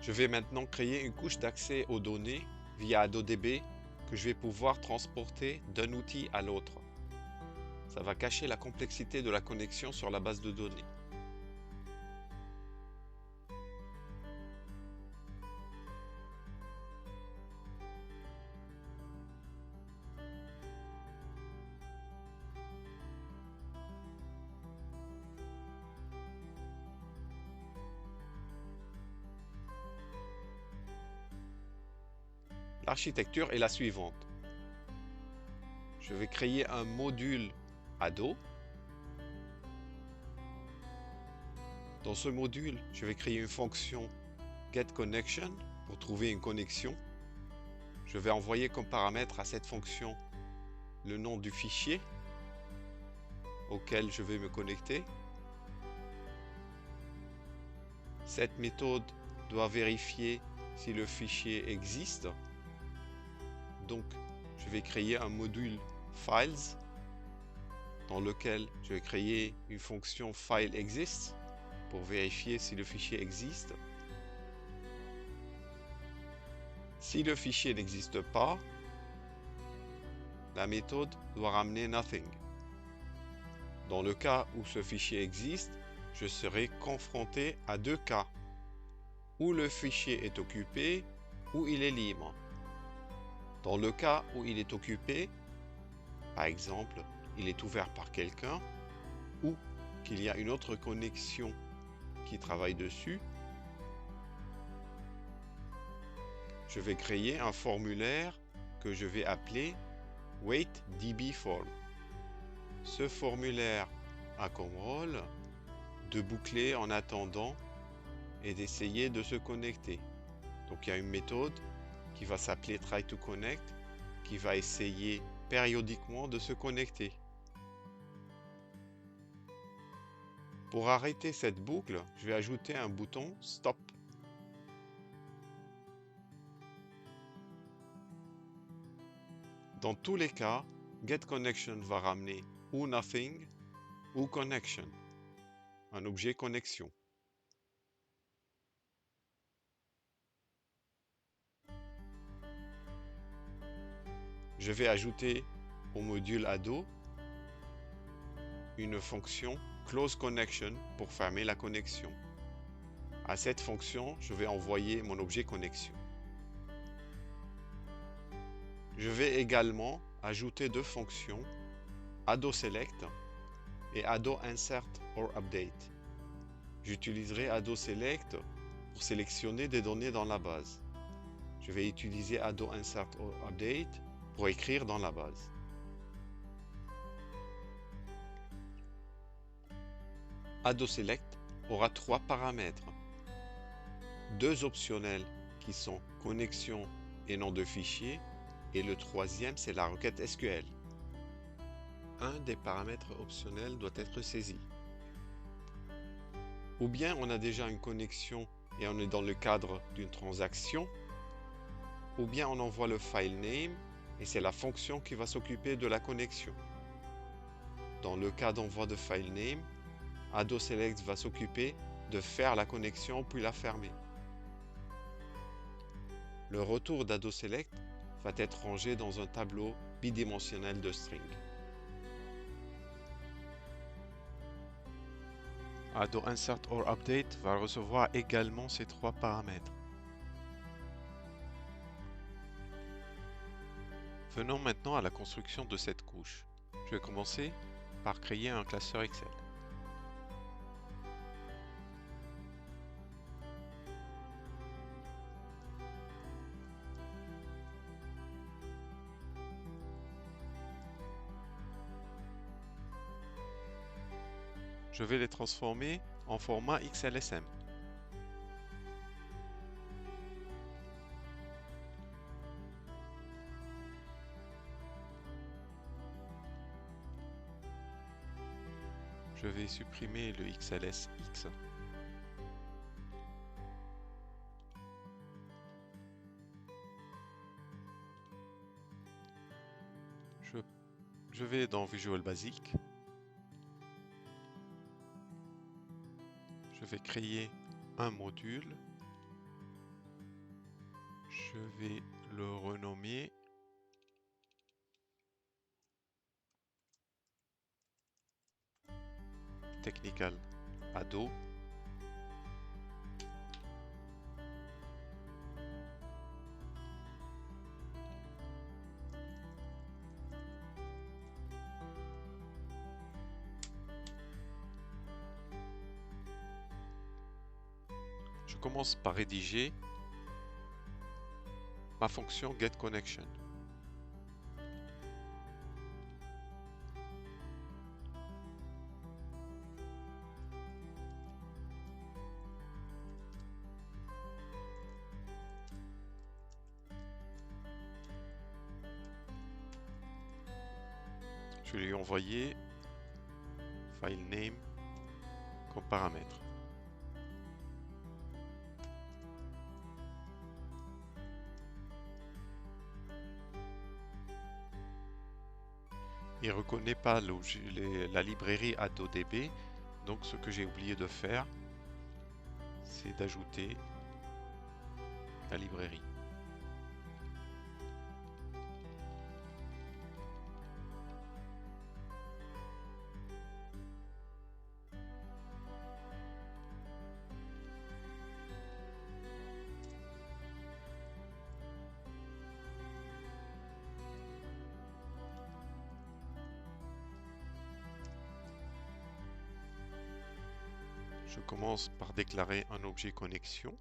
Je vais maintenant créer une couche d'accès aux données via AdoDB que je vais pouvoir transporter d'un outil à l'autre. Ça va cacher la complexité de la connexion sur la base de données. L'architecture est la suivante. Je vais créer un module Ado. Dans ce module, je vais créer une fonction getConnection pour trouver une connexion. Je vais envoyer comme paramètre à cette fonction le nom du fichier auquel je vais me connecter. Cette méthode doit vérifier si le fichier existe. Donc, je vais créer un module Files dans lequel je vais créer une fonction FileExist pour vérifier si le fichier existe. Si le fichier n'existe pas, la méthode doit ramener Nothing. Dans le cas où ce fichier existe, je serai confronté à deux cas, où le fichier est occupé ou il est libre. Dans le cas où il est occupé, par exemple, il est ouvert par quelqu'un ou qu'il y a une autre connexion qui travaille dessus, je vais créer un formulaire que je vais appeler waitDBForm. Ce formulaire a comme rôle de boucler en attendant et d'essayer de se connecter. Donc il y a une méthode qui va s'appeler tryToConnect qui va essayer périodiquement de se connecter. Pour arrêter cette boucle, je vais ajouter un bouton Stop. Dans tous les cas, getConnection va ramener ou Nothing ou Connection, un objet connexion. Je vais ajouter au module Ado une fonction closeConnection pour fermer la connexion. À cette fonction, je vais envoyer mon objet connexion. Je vais également ajouter deux fonctions, AdoSelect et AdoInsertOrUpdate. J'utiliserai AdoSelect pour sélectionner des données dans la base. Je vais utiliser AdoInsertOrUpdate pour écrire dans la base. AdoSelect aura trois paramètres. Deux optionnels qui sont connexion et nom de fichier, et le troisième c'est la requête SQL. Un des paramètres optionnels doit être saisi. Ou bien on a déjà une connexion et on est dans le cadre d'une transaction, ou bien on envoie le file name et c'est la fonction qui va s'occuper de la connexion. Dans le cas d'envoi de file name, AdoSelect va s'occuper de faire la connexion puis la fermer. Le retour d'AdoSelect va être rangé dans un tableau bidimensionnel de string. AdoInsertOrUpdate va recevoir également ces trois paramètres. Venons maintenant à la construction de cette couche. Je vais commencer par créer un classeur Excel. Je vais les transformer en format XLSM. Je vais supprimer le XLSX. Je vais dans Visual Basic. Je vais créer un module Je vais le renommer Technical Ado. Je commence par rédiger ma fonction getConnection. Je vais lui envoyer file name comme paramètre. Il ne reconnaît pas la librairie AdoDB, donc ce que j'ai oublié de faire, c'est d'ajouter la librairie. Je commence par déclarer un objet connexion.